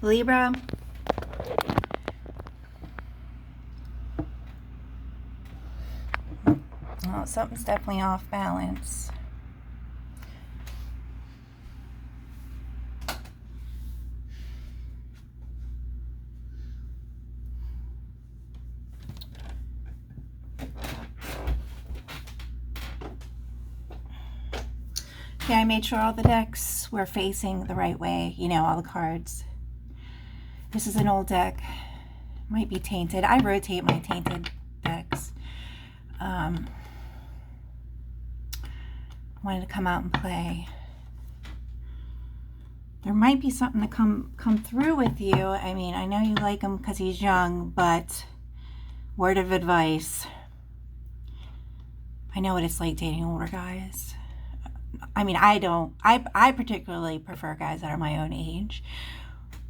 Libra, well, something's definitely off balance. Yeah, I made sure all the decks were facing the right way, you know, all the cards. This is an old deck. Might be tainted. I rotate my tainted decks. Wanted to come out and play. There might be something to come through with you. I mean, I know you like him because he's young, but word of advice. I know what it's like dating older guys. I mean, I particularly prefer guys that are my own age.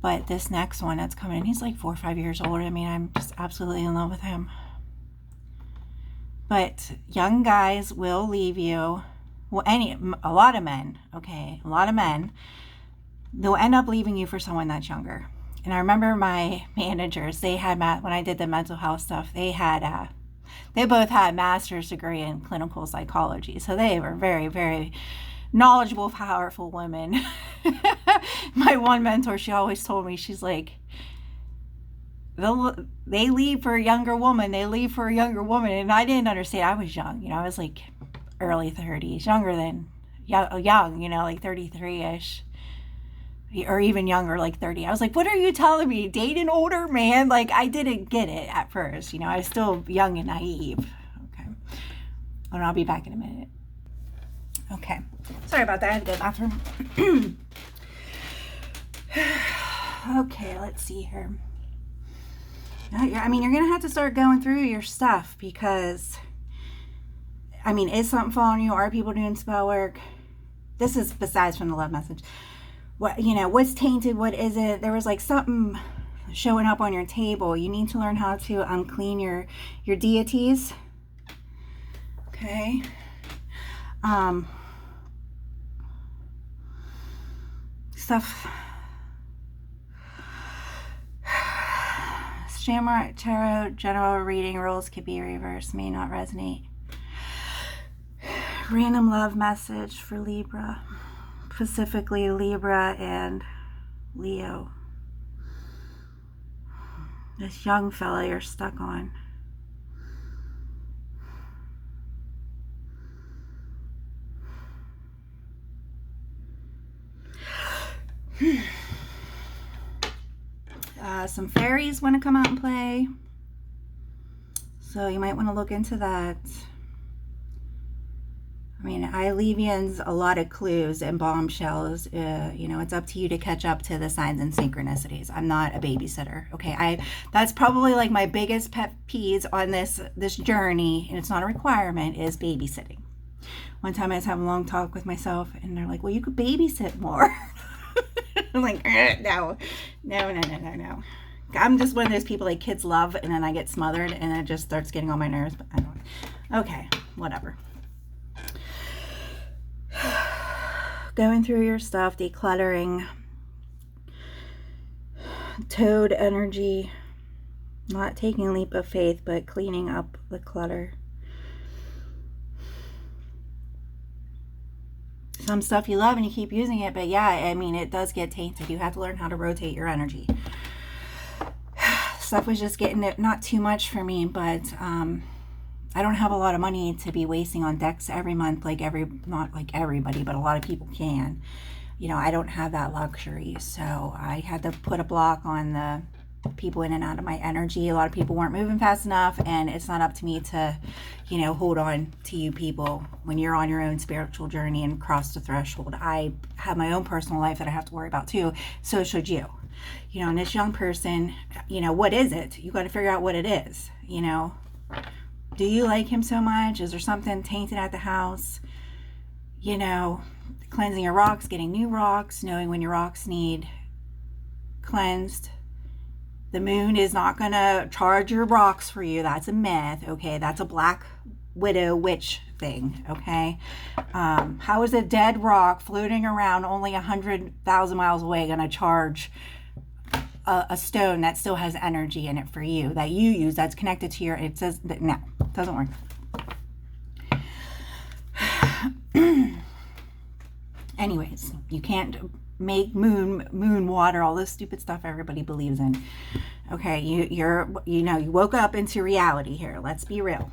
But this next one that's coming in, he's like 4 or 5 years older. I mean, I'm just absolutely in love with him. But young guys will leave you. Well, a lot of men, okay? A lot of men, they'll end up leaving you for someone that's younger. And I remember my managers, they had, when I did the mental health stuff, they both had master's degree in clinical psychology. So they were very, very knowledgeable, powerful women. My one mentor, she always told me, she's like, they leave for a younger woman. They leave for a younger woman. And I didn't understand. I was young, you know, I was like early 30s, younger than young, you know, like 33-ish. Or even younger, like 30. I was like, what are you telling me? Date an older man? Like, I didn't get it at first. You know, I was still young and naive. Okay. And I'll be back in a minute. Okay. Sorry about that. I had to go to the bathroom. Okay, let's see here. I mean, you're going to have to start going through your stuff because, I mean, is something following you? Are people doing spell work? This is besides from the love message. What, you know, what's tainted? What is it? There was like something showing up on your table. You need to learn how to unclean your deities. Okay. Stuff. Shamrock Tarot general reading rules could be reversed, may not resonate. Random love message for Libra, specifically Libra and Leo. This young fella you're stuck on. Some fairies want to come out and play, so you might want to look into that. I mean, I leave you in a lot of clues and bombshells. You know, it's up to you to catch up to the signs and synchronicities. I'm not a babysitter, okay? That's probably like my biggest pet peeves on this journey, and it's not a requirement, is babysitting. One time I was having a long talk with myself, and they're like, well, you could babysit more. I'm like, no. I'm just one of those people like kids love, and then I get smothered, and it just starts getting on my nerves, but I don't. Okay, whatever. Going through your stuff, decluttering, toad energy, not taking a leap of faith, but cleaning up the clutter. Some stuff you love and you keep using it, but yeah, I mean, it does get tainted. You have to learn how to rotate your energy. Stuff was just getting it, not too much for me, but I don't have a lot of money to be wasting on decks every month, not like everybody, but a lot of people can. You know, I don't have that luxury, so I had to put a block on the people in and out of my energy. A lot of people weren't moving fast enough, and it's not up to me to, you know, hold on to you people when you're on your own spiritual journey and cross the threshold. I have my own personal life that I have to worry about too, so should you. You know, and this young person, you know, what is it? You got to figure out what it is, you know. Do you like him so much? Is there something tainted at the house? You know, cleansing your rocks, getting new rocks, knowing when your rocks need cleansed. The moon is not going to charge your rocks for you. That's a myth, okay? That's a black widow witch thing, okay? How is a dead rock floating around only 100,000 miles away going to charge a stone that still has energy in it for you that you use, that's connected to your, it says that no, it doesn't work. Anyways, you can't make moon water, all this stupid stuff everybody believes in. Okay, you woke up into reality here. Let's be real.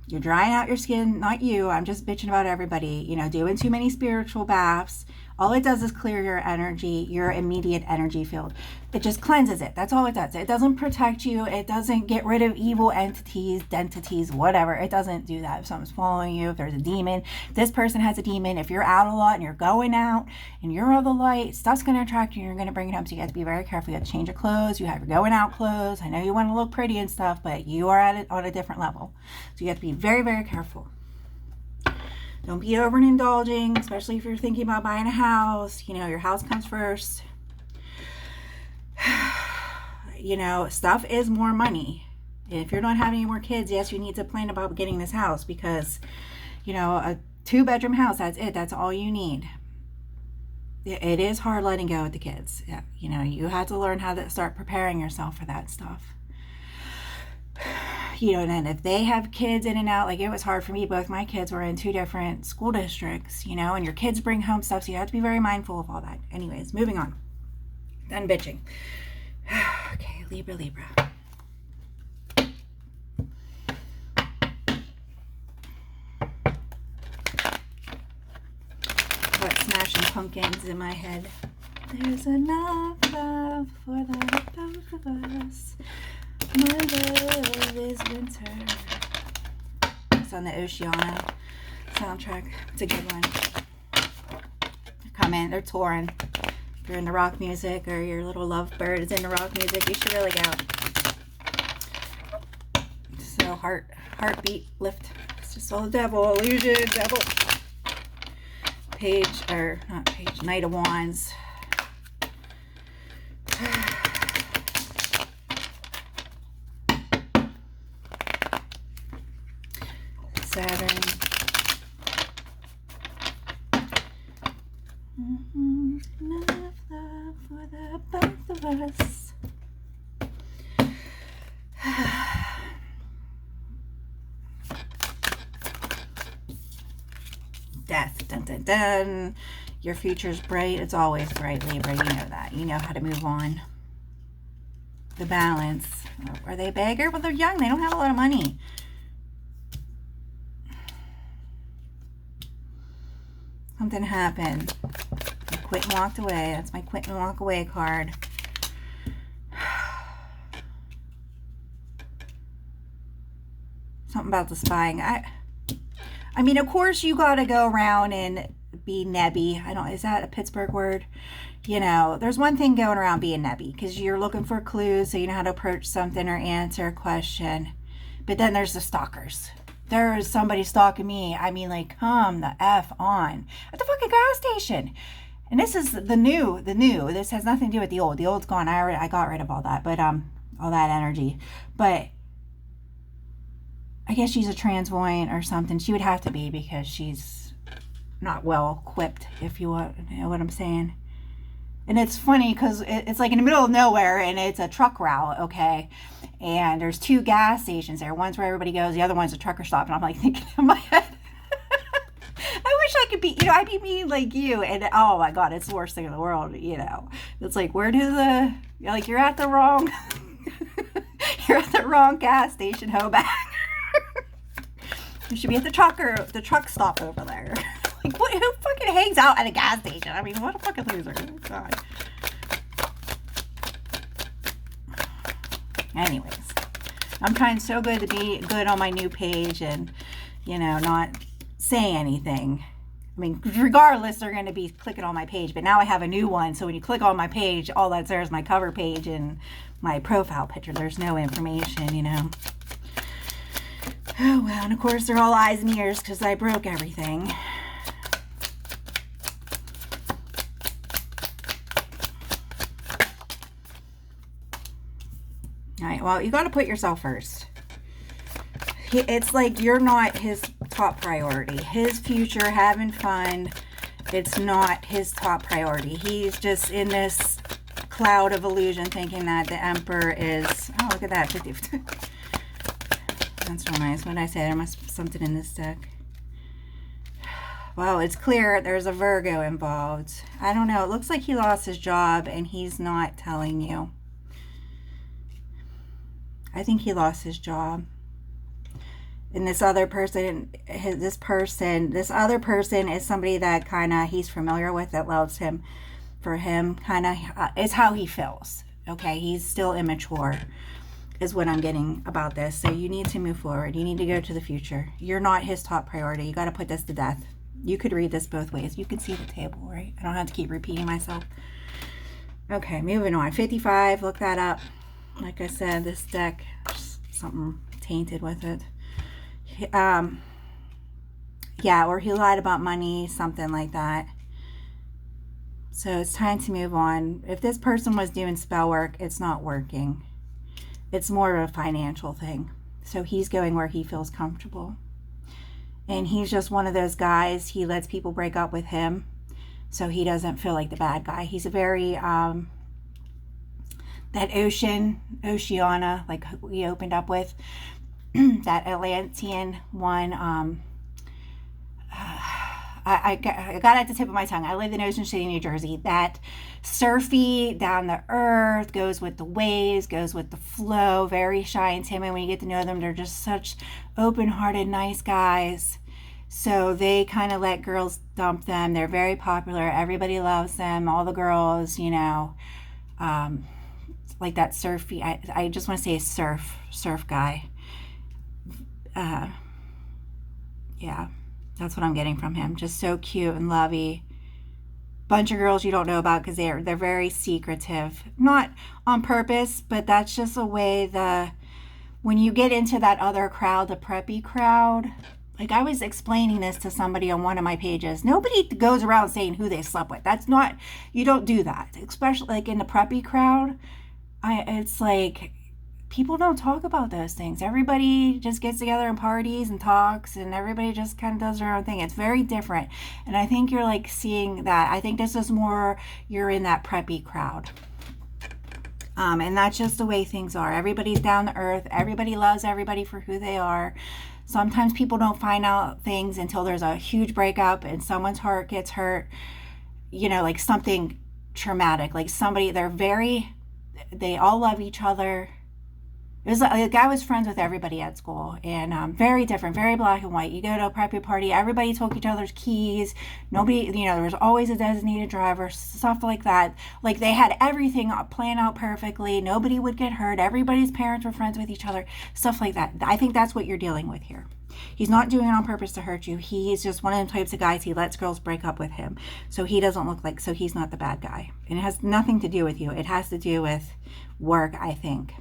You're drying out your skin, not you. I'm just bitching about everybody. Doing too many spiritual baths. All it does is clear your energy, your immediate energy field. It just cleanses it. That's all it does. It doesn't protect you. It doesn't get rid of evil entities, whatever. It doesn't do that. If someone's following you, if there's a demon, if this person has a demon, if you're out a lot and you're going out and you're of the light, stuff's going to attract you and you're going to bring it home. So you have to be very careful. You have to change your clothes. You have your going out clothes. I know you want to look pretty and stuff, but you are on a different level. So you have to be very, very careful. Don't be overindulging, especially if you're thinking about buying a house. Your house comes first. Stuff is more money. If you're not having any more kids, yes, you need to plan about getting this house because, a 2-bedroom house, that's it. That's all you need. It is hard letting go with the kids. Yeah, you have to learn how to start preparing yourself for that stuff. And then if they have kids in and out, like it was hard for me, both my kids were in 2 different school districts, and your kids bring home stuff, so you have to be very mindful of all that. Anyways, moving on. Done bitching. Okay, Libra. What smashing pumpkins in my head. There's enough love for the both of us. My love is winter. It's on the Oceana soundtrack. It's a good one. Come in, they're touring. If you're into rock music or your little lovebird is into rock music, you should really go. So heartbeat lift. It's just all the devil, illusion, devil. Knight of Wands. Saturn. Enough love for the both of us. Death. Dun, dun, dun. Your future's bright. It's always bright, Libra. You know that. You know how to move on. The Balance. Are they a beggar? Well, they're young. They don't have a lot of money. Something happened. I quit and walked away. That's my quit and walk away card. Something about the spying. I mean, of course you got to go around and be nebby. Is that a Pittsburgh word? There's one thing going around being nebby because you're looking for clues so you know how to approach something or answer a question. But then there's the stalkers. There is somebody stalking me. I mean, like, come the F on. At the fucking gas station. And this is the new. This has nothing to do with the old. The old's gone. I got rid of all that. But, all that energy. But I guess she's a transvoyant or something. She would have to be because she's not well equipped, if you know what I'm saying. And it's funny because it's like in the middle of nowhere and it's a truck route, okay? And there's 2 gas stations there. One's where everybody goes, the other one's a trucker stop. And I'm like thinking in my head, I wish I could be, I'd be mean like you. And oh my God, it's the worst thing in the world, It's like, you're at the wrong, you're at the wrong gas station, Hoback. You should be at the truck stop over there. Like, who fucking hangs out at a gas station? I mean, what a fucking loser. Oh, God. Anyways, I'm trying so good to be good on my new page and, not say anything. I mean, regardless, they're going to be clicking on my page. But now I have a new one. So when you click on my page, all that's there is my cover page and my profile picture. There's no information, Oh, well, and of course, they're all eyes and ears because I broke everything. All right, well, you got to put yourself first. It's like you're not his top priority. His future, having fun, It's not his top priority. He's just in this cloud of illusion thinking that the Emperor is, oh, look at that, 50. That's real nice. What did I say? There must be something in this deck. Well, it's clear there's a Virgo involved. I don't know. It looks like he lost his job and he's not telling you. I think he lost his job. And this other person, this other person is somebody that kind of he's familiar with, that loves him for him, kind of is how he feels. Okay, he's still immature is what I'm getting about this. So you need to move forward. You need to go to the future. You're not his top priority. You got to put this to death. You could read this both ways. You can see the table, right? I don't have to keep repeating myself. Okay, moving on. 55, look that up. Like I said, this deck, something tainted with it. Yeah, or he lied about money, something like that. So it's time to move on. If this person was doing spell work, it's not working. It's more of a financial thing. So he's going where he feels comfortable. And he's just one of those guys, he lets people break up with him so he doesn't feel like the bad guy. He's a very, that Oceana, like we opened up with, that Atlantean one, I got it at the tip of my tongue. I live in Ocean City, New Jersey. That surfy, down the earth, goes with the waves, goes with the flow, very shy and timid. When you get to know them, they're just such open-hearted, nice guys. So they kind of let girls dump them. They're very popular. Everybody loves them. All the girls, you know, like that surfy. I just want to say surf guy. Yeah. That's what I'm getting from him. Just so cute and lovey. Bunch of girls you don't know about because they're very secretive. Not on purpose, but that's just a way when you get into that other crowd, the preppy crowd. Like I was explaining this to somebody on one of my pages. Nobody goes around saying who they slept with. That's not, you don't do that. Especially like in the preppy crowd. It's like, people don't talk about those things. Everybody just gets together and parties and talks, and everybody just kind of does their own thing. It's very different. And I think you're like seeing that. I think this is more, you're in that preppy crowd. And that's just the way things are. Everybody's down to earth. Everybody loves everybody for who they are. Sometimes people don't find out things until there's a huge breakup and someone's heart gets hurt. You know, like something traumatic. Like somebody, they all love each other. It was like a guy was friends with everybody at school, and very different, very black and white. You go to a preppy party, everybody took each other's keys. Nobody, you know, there was always a designated driver, stuff like that. Like they had everything planned out perfectly. Nobody would get hurt. Everybody's parents were friends with each other, stuff like that. I think that's what you're dealing with here. He's not doing it on purpose to hurt you. He's just one of them types of guys. He lets girls break up with him. So he doesn't look like, so he's not the bad guy. And it has nothing to do with you. It has to do with work, I think.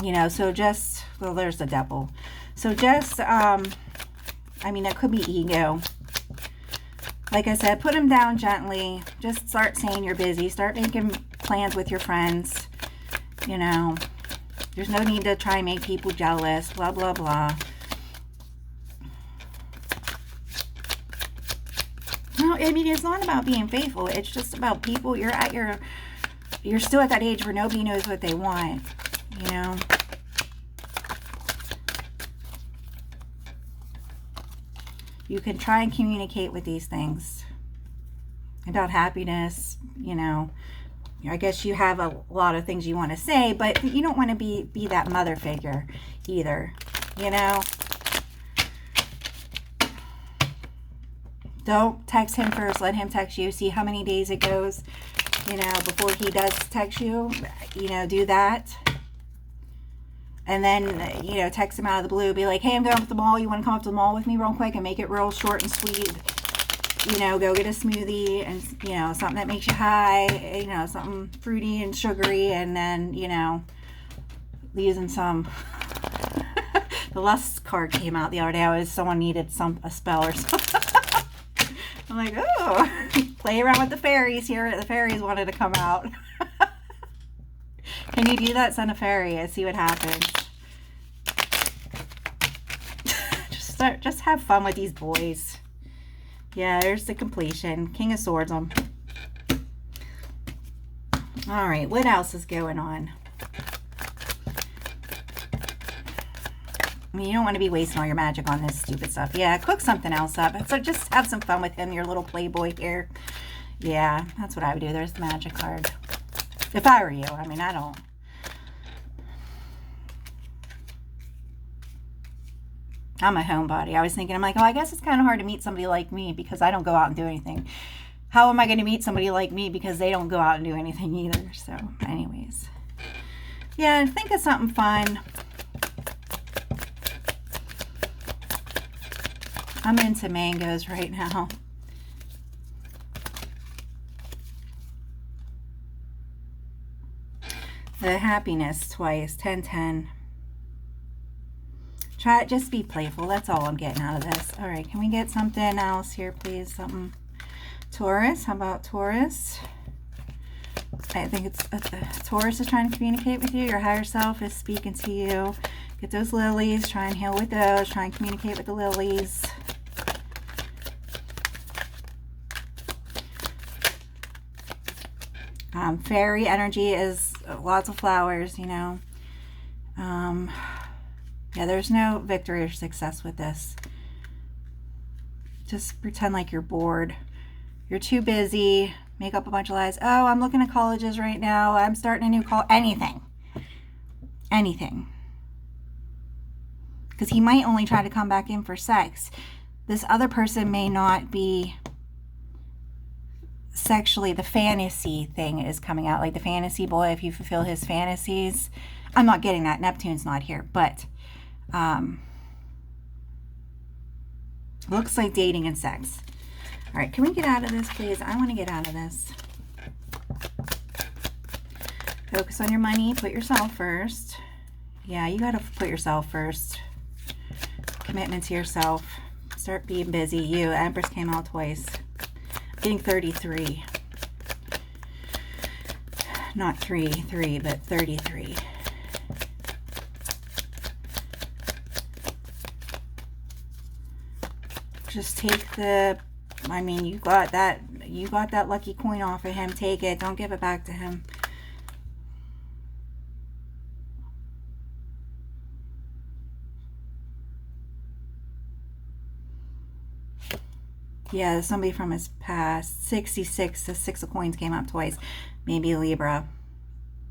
You know, so just, well, there's the devil. So just, I mean, it could be ego. Like I said, put him down gently. Just start saying you're busy. Start making plans with your friends. You know, there's no need to try and make people jealous, blah, blah, blah. No, I mean, it's not about being faithful. It's just about people. You're still at that age where nobody knows what they want, you know. You can try and communicate with these things about happiness, you know. I guess you have a lot of things you want to say, but you don't want to be that mother figure either, you know. Don't text him first. Let him text you. See how many days it goes. You know, before he does text you, you know, do that. And then, you know, text him out of the blue. Be like, hey, I'm going to the mall. You want to come up to the mall with me real quick? And make it real short and sweet. You know, go get a smoothie and, you know, something that makes you high. You know, something fruity and sugary. And then, you know, using some... The lust card came out the other day. Someone needed a spell or something. I'm like, oh, play around with the fairies here. The fairies wanted to come out. Can you do that? Send a fairy and see what happens. just have fun with these boys. Yeah, there's the completion. King of Swords on. All right, what else is going on? I mean, you don't want to be wasting all your magic on this stupid stuff. Yeah, cook something else up. So just have some fun with him, your little playboy here. Yeah, that's what I would do. There's the magic card. If I were you. I mean, I don't. I'm a homebody. I was thinking, I'm like, oh, I guess it's kind of hard to meet somebody like me because I don't go out and do anything. How am I going to meet somebody like me because they don't go out and do anything either? So, anyways. Yeah, think of something fun. I'm into mangoes right now. The happiness twice, 10-10. Try it, just be playful. That's all I'm getting out of this. All right, can we get something else here, please? Something. Taurus, how about Taurus? I think it's Taurus is trying to communicate with you. Your higher self is speaking to you. Get those lilies. Try and heal with those. Try and communicate with the lilies. Fairy energy is lots of flowers, you know. Yeah, there's no victory or success with this. Just pretend like you're bored. You're too busy. Make up a bunch of lies. Oh, I'm looking at colleges right now. I'm starting a new college. Anything. Anything. Because he might only try to come back in for sex. This other person may not be sexually, the fantasy thing is coming out, like the fantasy boy, if you fulfill his fantasies. I'm not getting that. Neptune's not here, but looks like dating and sex. All right, can we get out of this, please? I want to get out of this. Focus on your money. Put yourself first. Yeah, you got to put yourself first. Commitment to yourself. Start being busy. You, Empress came out twice. Getting 33. Not 3, but 33. Just take the, I mean, you got that lucky coin off of him. Take it. Don't give it back to him. Yeah, somebody from his past. 66, the 6 of coins came up twice. Maybe Libra.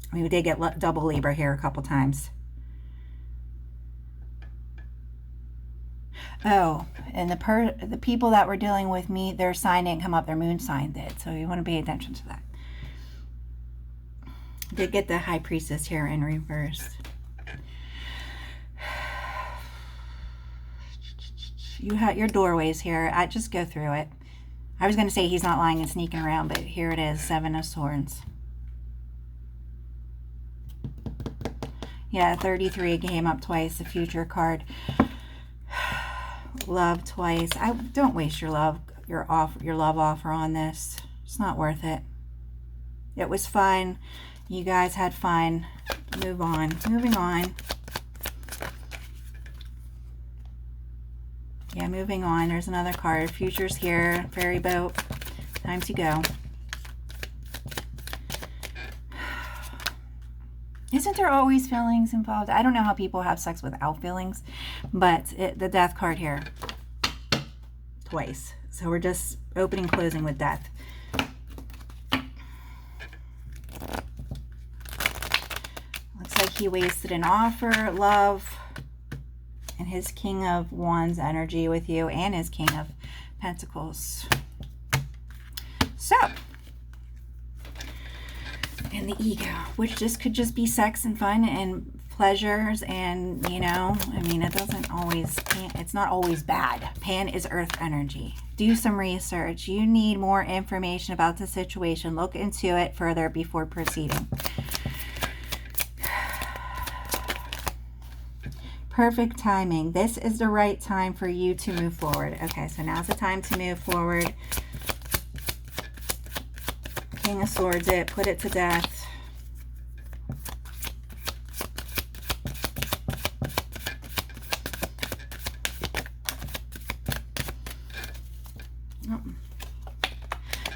I mean, we did get double Libra here a couple times. Oh, and the people that were dealing with me, their sign didn't come up, their moon sign did. So you want to pay attention to that. Did get the High Priestess here in reverse. You have your doorways here. I just go through it. I was going to say he's not lying and sneaking around, but here it is, 7 of Swords. Yeah, 33 came up twice, the future card. Love twice. Don't waste your love offer on this. It's not worth it. It was fun. You guys had fun. Move on. Moving on. Yeah, moving on. There's another card. Future's here. Ferry boat. Time to go. Isn't there always feelings involved? I don't know how people have sex without feelings, but the death card here. Twice. So we're just opening, closing with death. Looks like he wasted an offer, love, and his King of Wands energy with you, and his King of Pentacles. So, and the ego, which just could just be sex and fun and pleasures, and you know, I mean, it doesn't always, it's not always bad. Pan is earth energy. Do some research. You need more information about the situation. Look into it further before proceeding. Perfect timing. This is the right time for you to move forward. Okay, so now's the time to move forward. King of Swords it. Put it to death. Oh.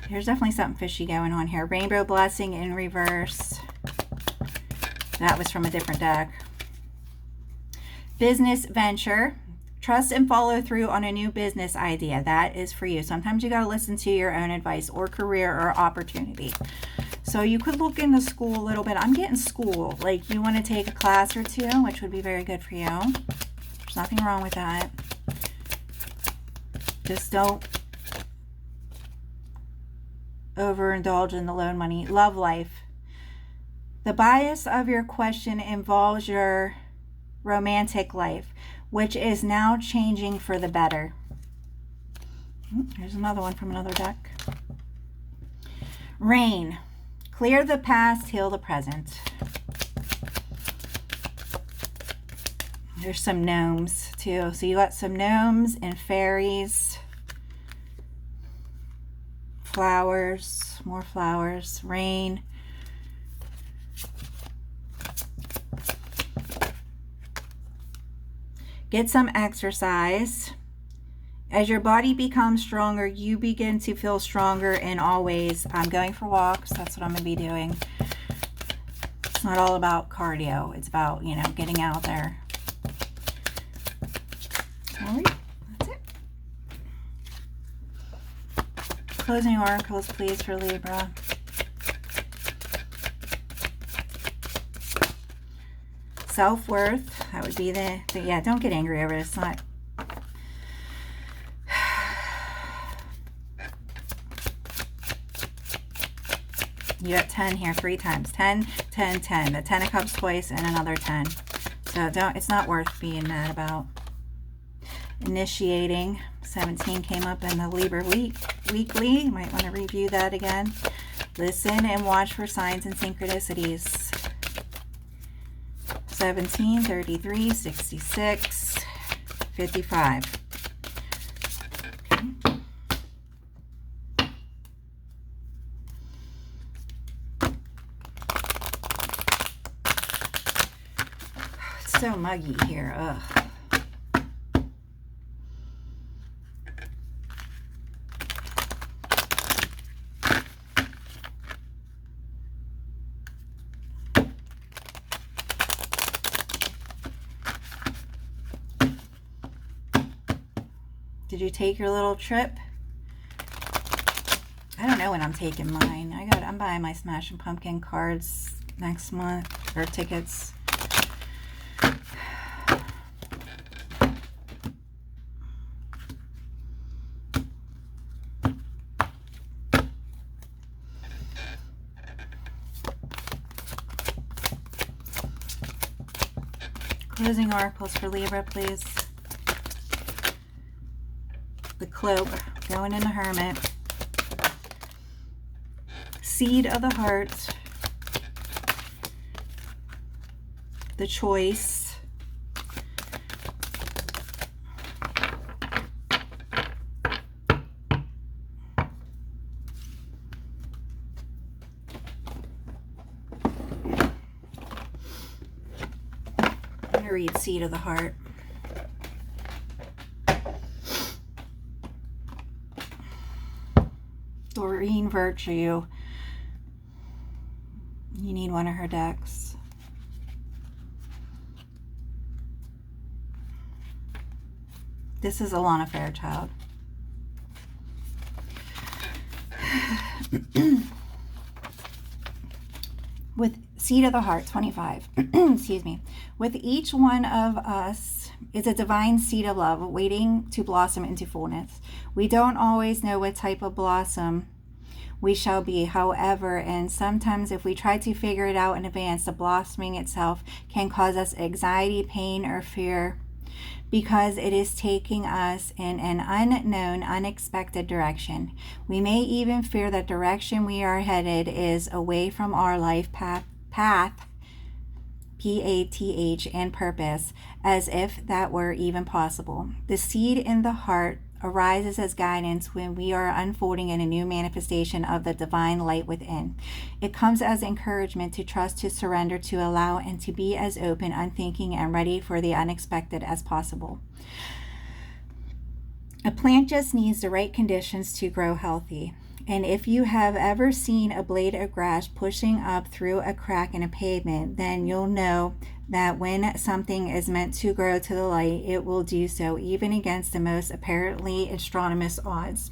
There's definitely something fishy going on here. Rainbow Blessing in reverse. That was from a different deck. Business venture. Trust and follow through on a new business idea. That is for you. Sometimes you got to listen to your own advice, or career, or opportunity. So you could look into school a little bit. I'm getting school. Like, you want to take a class or two, which would be very good for you. There's nothing wrong with that. Just don't overindulge in the loan money. Love life. The bias of your question involves your romantic life, which is now changing for the better. Here's another one from another deck. Rain. Clear the past, heal the present. There's some gnomes too. So you got some gnomes and fairies. Flowers, more flowers, rain. Get some exercise. As your body becomes stronger, you begin to feel stronger in all ways. I'm going for walks. That's what I'm going to be doing. It's not all about cardio. It's about, you know, getting out there. All right. That's it. Closing oracles, please, for Libra. Self-worth. That would be the yeah, don't get angry over it. It's not. You got 10 here 3 times. 10, 10, 10. The 10 of Cups twice and another 10. So it's not worth being mad about. Initiating. 17 came up in the Libra weekly. You might want to review that again. Listen and watch for signs and synchronicities. 17, 33, 66, 55. Okay. It's so muggy here. Ugh. Did you take your little trip? I don't know when I'm taking mine. I'm buying my Smashing Pumpkin cards next month, or tickets. Closing oracles for Libra, please. The Cloak, going in the Hermit. Seed of the Heart. The Choice. I'm going to read Seed of the Heart. Doreen Virtue. You need one of her decks. This is Alana Fairchild. With Seed of the Heart, 25. Excuse me. With each one of us is a divine seed of love waiting to blossom into fullness. We don't always know what type of blossom we shall be, however, and sometimes if we try to figure it out in advance, the blossoming itself can cause us anxiety, pain, or fear because it is taking us in an unknown, unexpected direction. We may even fear that direction we are headed is away from our life path, P-A-T-H, and purpose, as if that were even possible. The seed in the heart arises as guidance when we are unfolding in a new manifestation of the divine light within. It comes as encouragement to trust, to surrender, to allow, and to be as open, unthinking, and ready for the unexpected as possible. A plant just needs the right conditions to grow healthy. And if you have ever seen a blade of grass pushing up through a crack in a pavement, then you'll know that when something is meant to grow to the light, it will do so, even against the most apparently astronomous odds.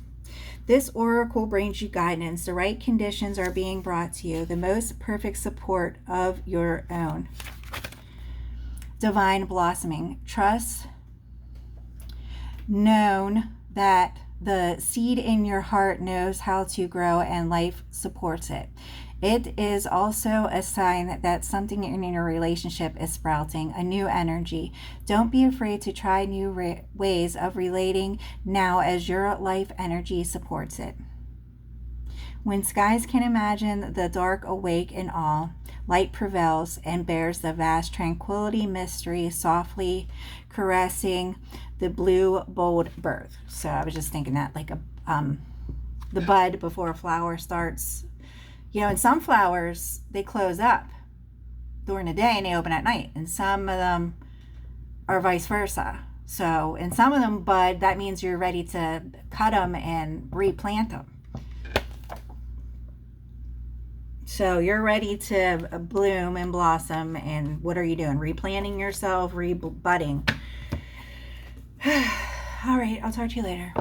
This oracle brings you guidance. The right conditions are being brought to you, the most perfect support of your own. Divine blossoming. Trust known that the seed in your heart knows how to grow and life supports it. It is also a sign that something in your relationship is sprouting, a new energy. Don't be afraid to try new ways of relating now, as your life energy supports it. When skies can imagine the dark awake in awe, light prevails and bears the vast tranquility mystery, softly caressing the blue bold birth. So I was just thinking that like the bud before a flower starts. You know, and some flowers, they close up during the day and they open at night. And some of them are vice versa. So, and some of them bud, that means you're ready to cut them and replant them. So you're ready to bloom and blossom. And what are you doing? Replanting yourself, rebudding. All right, I'll talk to you later.